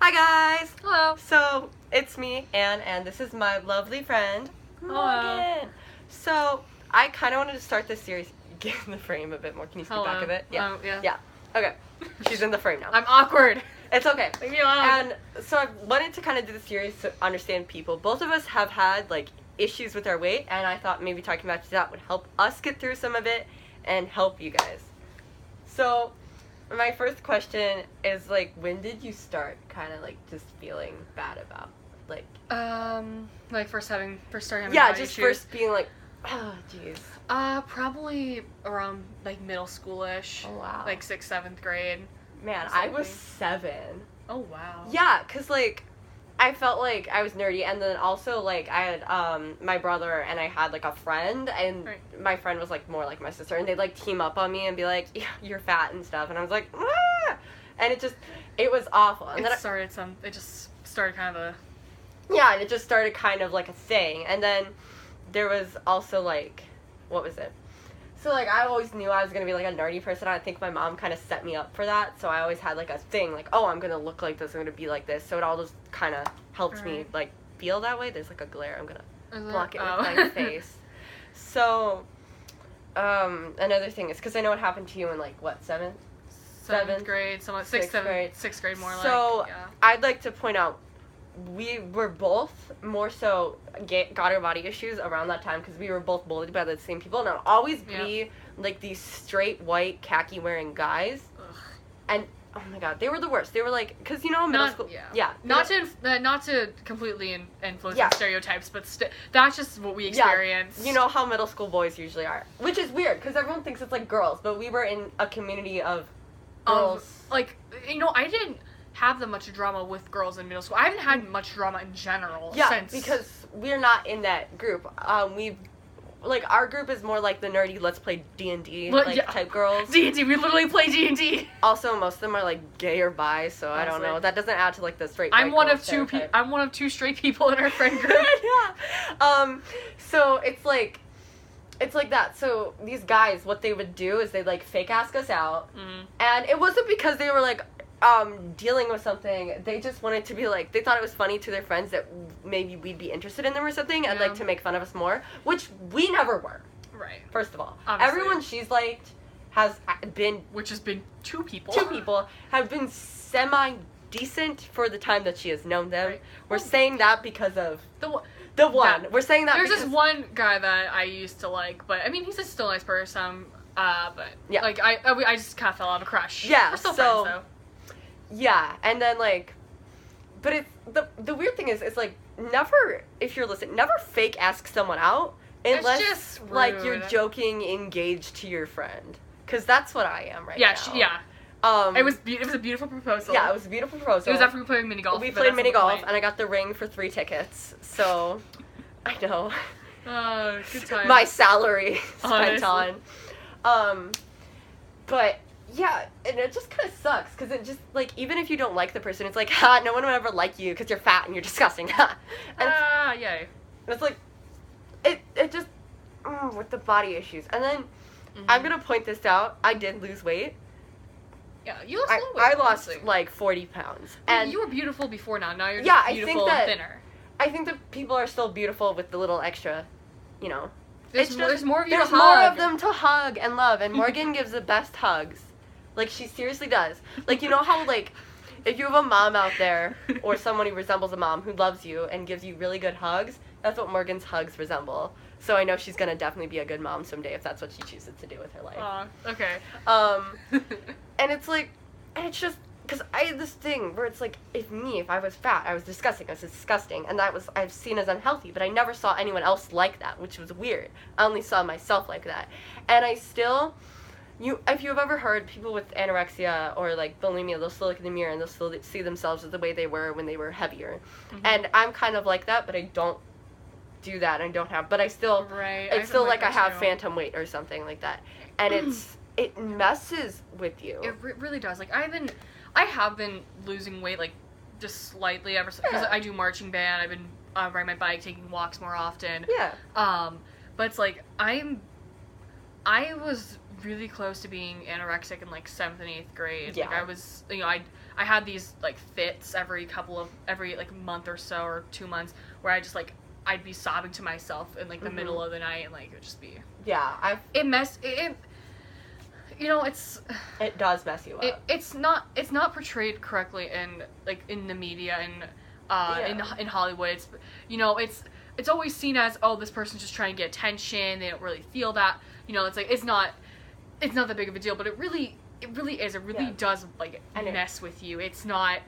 Hi guys! Hello. So, it's me, Anne, and this is my lovely friend, Morgan. So, I kind of wanted to start this series, get in the frame a bit more. Can you speak back a bit? Yeah. Yeah. Okay. She's in the frame now. I'm awkward. It's okay. Leave me alone. And so I wanted to kind of do the series to understand people. Both of us have had, issues with our weight, and I thought maybe talking about that would help us get through some of it and help you guys. So, my first question is, when did you start kind of, just feeling bad about, first starting having yeah, body just issues. first being oh, jeez. Probably around, middle school-ish. Oh, wow. 6th, 7th grade. Man, I was 7. Oh, wow. Yeah, because, I felt like I was nerdy, and then also, I had, my brother, and I had, a friend, and my friend was, more like my sister, and they'd, team up on me and be like, yeah, you're fat and stuff, and I was like, ah! And it was awful. And It then just started kind of a... Yeah, and it just started kind of a thing, and then there was also, what was it? So, I always knew I was going to be, a nerdy person. I think my mom kind of set me up for that. So I always had, a thing, oh, I'm going to look like this. I'm going to be like this. So it all just kind of helped me, feel that way. There's, a glare. I'm going to block it with my face. So, another thing is, because I know it happened to you in, 7th? 7th grade, somewhat 6th grade more So, yeah. I'd like to point out, we were both more so got our body issues around that time because we were both bullied by the same people, and I'll always be these straight white khaki wearing guys. Ugh. And oh my god, they were the worst. They were middle school, not to completely influence stereotypes, but that's just what we experienced. Yeah, you know how middle school boys usually are, which is weird because everyone thinks it's girls, but we were in a community of girls. I didn't have that much drama with girls in middle school. I haven't had much drama in general since. Because we're not in that group. Our group is more the nerdy, let's play D&D, type girls. D&D, we literally play D&D. Also, most of them are, gay or bi, so I don't know. That doesn't add to, the straight I'm one of two straight people in our friend group. Yeah. So, it's like that. So, these guys, what they would do is they'd, fake ask us out. And it wasn't because they were, dealing with something. They just wanted to be they thought it was funny to their friends that maybe we'd be interested in them or something, and to make fun of us more, which we never were. Right. First of all, obviously. Everyone she's liked has been, which has been two people have been semi decent for the time that she has known them. Right. We're saying that because of the one. Yeah. We're saying that there's because this one guy that I used to like, but I mean he's a still nice person. But yeah, I just kind of fell out of crush. Yeah, we're still friends though. Yeah, and then but it's the weird thing is never, if you're listening, never fake ask someone out unless it's just you're joking engaged to your friend, because that's what I am now. It was a beautiful proposal. Yeah, it was a beautiful proposal. It was after we played mini golf. We played mini golf, and I got the ring for 3 tickets. So I know. Good time. My salary spent on. But. Yeah, and it just kind of sucks, because it just, even if you don't like the person, it's ha, no one will ever like you, because you're fat and you're disgusting, ha. And yay. It's it just, with the body issues. And then, I'm going to point this out, I did lose weight. Yeah, you lost a little weight. I lost, 40 pounds. And you were beautiful before now you're just beautiful and thinner. I think that people are still beautiful with the little extra, There's more of you to hug. There's more of them to hug and love, and Morgan gives the best hugs. She seriously does. You know how, if you have a mom out there, or someone who resembles a mom who loves you and gives you really good hugs, that's what Morgan's hugs resemble. So I know she's gonna definitely be a good mom someday if that's what she chooses to do with her life. Aw, okay. And it's and it's just, because I had this thing where it's if I was fat, I was disgusting, and that was, I've seen as unhealthy, but I never saw anyone else like that, which was weird. I only saw myself like that. And I still... if you've ever heard people with anorexia or bulimia, they'll still look in the mirror and they'll still see themselves as the way they were when they were heavier. And I'm kind of like that, but I don't do that. But I still, it's still I have phantom weight or something like that. And it messes with you. It really does. I have been losing weight, just slightly ever since, because I do marching band. I've been riding my bike, taking walks more often. Yeah. But it's I'm I was really close to being anorexic in, like, 7th and 8th grade. Yeah. Like, I was, I had these, like, fits every, like, month or so, or 2 months, where I just, like, I'd be sobbing to myself in, like, the middle of the night, and, like, it would just be... Yeah, It does mess you up. It's not portrayed correctly in the media and in Hollywood. It's always seen as, oh, this person's just trying to get attention. They don't really feel that. It's like it's not that big of a deal, but it really is. It really does, like, mess with you. It's not.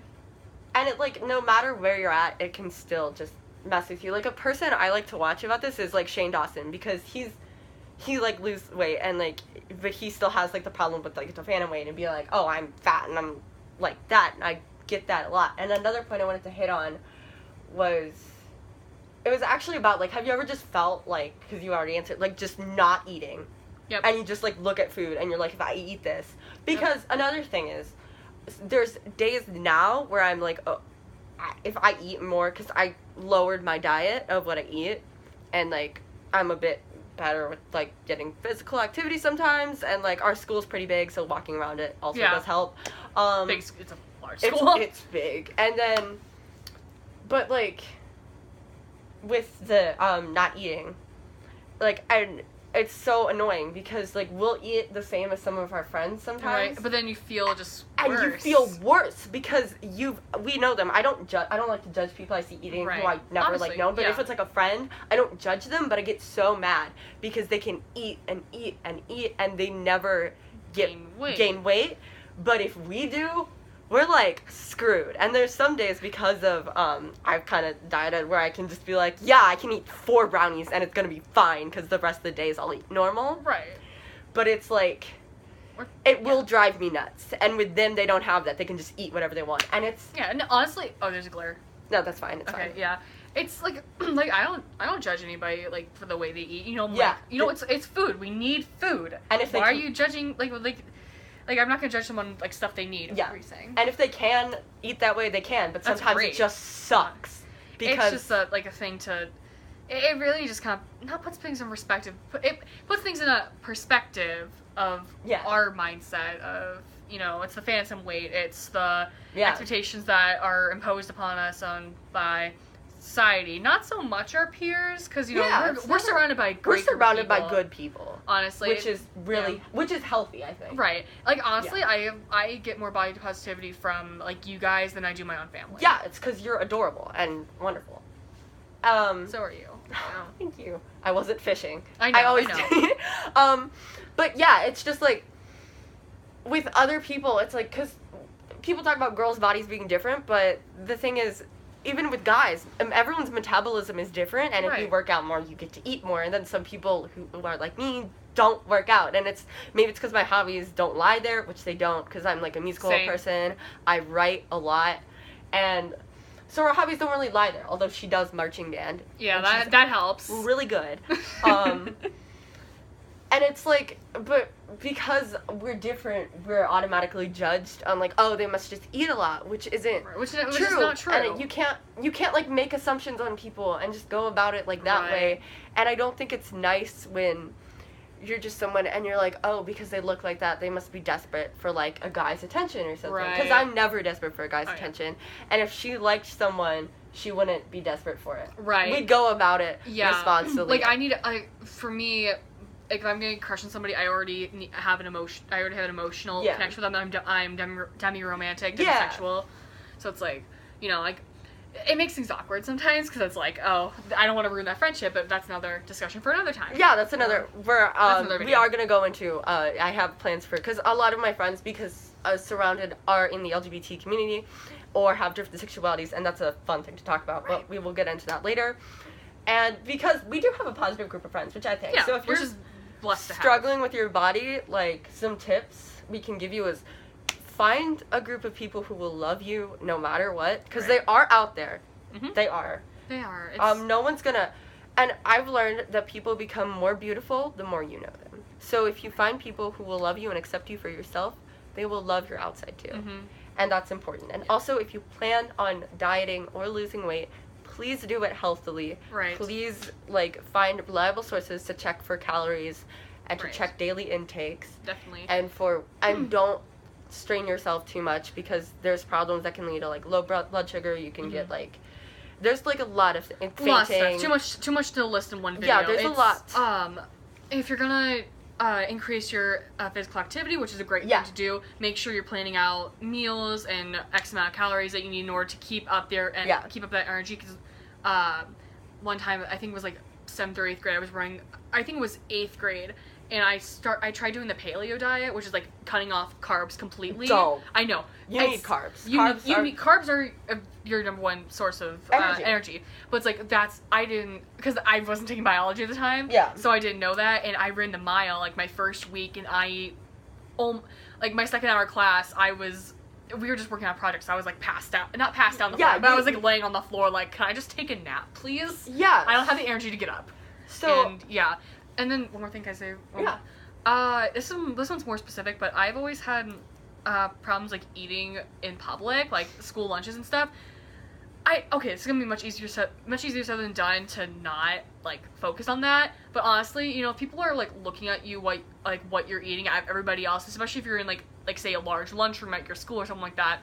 And it, like, no matter where you're at, it can still just mess with you. Like, a person I like to watch about this is, like, Shane Dawson, because he like lose weight and, like, but he still has, like, the problem with, like, the phantom weight and be like, oh, I'm fat and I'm like that, and I get that a lot. And another point I wanted to hit on was, it was actually about, like, have you ever just felt like, because you already answered, like, just not eating? Yep. And you just, like, look at food and you're like, if I eat this, because another thing is, there's days now where I'm like, oh, if I eat more, because I lowered my diet of what I eat, and, like, I'm a bit better with, like, getting physical activity sometimes, and, like, our school's pretty big, so walking around it also does help. It's a large school. It's big. And then, but, like, with the not eating, like, it's so annoying because, like, we'll eat the same as some of our friends sometimes. Right, but then you feel just worse. And you feel worse because we know them. I don't like to judge people I see eating who I never, honestly, like, know. But if it's, like, a friend, I don't judge them, but I get so mad because they can eat and eat and eat and they never gain weight. But if we do, we're, like, screwed. And there's some days because of, I've kind of dieted where I can just be like, yeah, I can eat 4 brownies and it's going to be fine because the rest of the days I'll eat normal. Right. But it's, like, it will drive me nuts. And with them, they don't have that. They can just eat whatever they want. And it's... Yeah, and honestly... Oh, there's a glare. No, that's fine. It's fine. Okay, yeah. It's, like, I don't judge anybody, like, for the way they eat. It's food. We need food. And if why are you judging, like, I'm not gonna judge someone, like, stuff they need. Yeah. Everything. And if they can eat that way, they can. But sometimes it just sucks. Because it's just a thing to... It really just kind of not puts things in perspective. It puts things in a perspective of our mindset of, it's the phantom weight. It's the expectations that are imposed upon us by society. Not so much our peers, because, we're surrounded by good people. Honestly. Which is really, which is healthy, I think. Right. Like, honestly, I get more body positivity from, like, you guys than I do my own family. Yeah, it's because you're adorable and wonderful. So are you. Thank you. I wasn't fishing. I know. I always do. But yeah, it's just, like, with other people, it's like, because people talk about girls' bodies being different, but the thing is, even with guys, everyone's metabolism is different, and if you work out more, you get to eat more, and then some people who are like me don't work out, and maybe it's because my hobbies don't lie there, which they don't, because I'm, like, a musical person, I write a lot, and so our hobbies don't really lie there, although she does marching band. Yeah, that helps. Really good. And it's like, but because we're different, we're automatically judged on, like, oh, they must just eat a lot, which isn't which is not true. And you can't like make assumptions on people and just go about it like that way. And I don't think it's nice when you're just someone and you're like, oh, because they look like that, they must be desperate for, like, a guy's attention or something. Because I'm never desperate for a guy's attention. And if she liked someone, she wouldn't be desperate for it. Right. We'd go about it responsibly. Like, for me, like, if I'm getting a crush on somebody, I already have an emotional connection with them. I'm demi-romantic, demisexual. So it's like, like, it makes things awkward sometimes because it's like, oh, I don't want to ruin that friendship, but that's another discussion for another time. Yeah, that's another. We are gonna go into. I have plans for, because a lot of my friends, because surrounded, are in the LGBT community, or have different sexualities, and that's a fun thing to talk about. But we will get into that later. And because we do have a positive group of friends, which I think. Yeah, so if you're struggling with your body, like, some tips we can give you is find a group of people who will love you no matter what, because they are out there. Mm-hmm. They are. No one's gonna. And I've learned that people become more beautiful the more you know them. So if you find people who will love you and accept you for yourself, they will love your outside too. Mm-hmm. And that's important. And also, if you plan on dieting or losing weight, please do it healthily. Right. Please, like, find reliable sources to check for calories and to check daily intakes. Definitely. And don't strain yourself too much, because there's problems that can lead to like low blood sugar. You can get like, there's like a lot of fainting. Too much to list in one video. Yeah, there's a lot. If you're gonna increase your physical activity, which is a great thing to do, make sure you're planning out meals and X amount of calories that you need in order to keep up keep up that energy. Because one time, I think it was like 7th or 8th grade, I think it was 8th grade, and I tried doing the paleo diet, which is like cutting off carbs completely. Don't. I know. You need carbs. Carbs are your number one source of energy. But it's like, because I wasn't taking biology at the time. Yeah. So I didn't know that, and I ran the mile like my first week, and like my second hour class, we were just working on projects, so I was like not passed out on the floor, but I was like laying on the floor like, can I just take a nap, please? Yeah. I don't have the energy to get up. So, and yeah. And then one more thing, can I say? This one's more specific, but I've always had problems like eating in public, like school lunches and stuff. It's gonna be much easier said than done to not like focus on that. But honestly, you know, people are like looking at you what you're eating at everybody else, especially if you're in like say a large lunchroom at your school or something like that.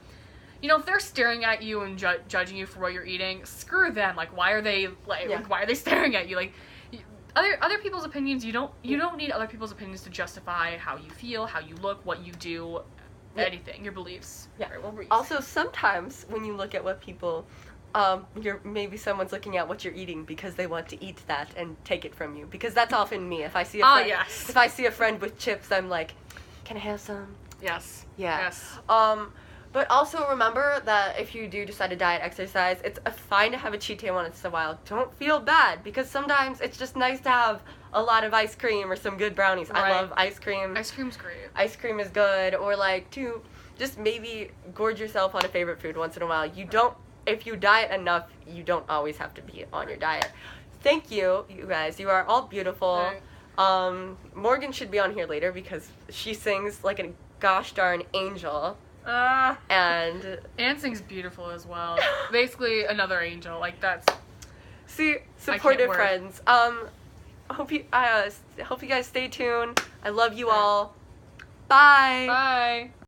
You know, if they're staring at you and judging you for what you're eating, screw them. Like, why are they why are they staring at you? Like, other people's opinions, you don't need other people's opinions to justify how you feel, how you look, what you do, anything, your beliefs. Yeah. Right, what were you also, saying? sometimes when you look at what people, maybe someone's looking at what you're eating because they want to eat that and take it from you. Because that's often me. If I see if I see a friend with chips, I'm like, can I have some? Yes. Yeah. Yes. But also remember that if you do decide to diet exercise, it's fine to have a cheat day once in a while. Don't feel bad, because sometimes it's just nice to have a lot of ice cream or some good brownies. Right. I love ice cream. Ice cream's great. Ice cream is good. Or like to just maybe gorge yourself on a favorite food once in a while. If you diet enough, you don't always have to be on your diet. Thank you, you guys. You are all beautiful. Right. Morgan should be on here later because she sings like a gosh darn angel. And Anne sings beautiful as well. Basically another angel. Like, that's... See, supportive friends. Hope you guys stay tuned. I love you all. Bye. Bye.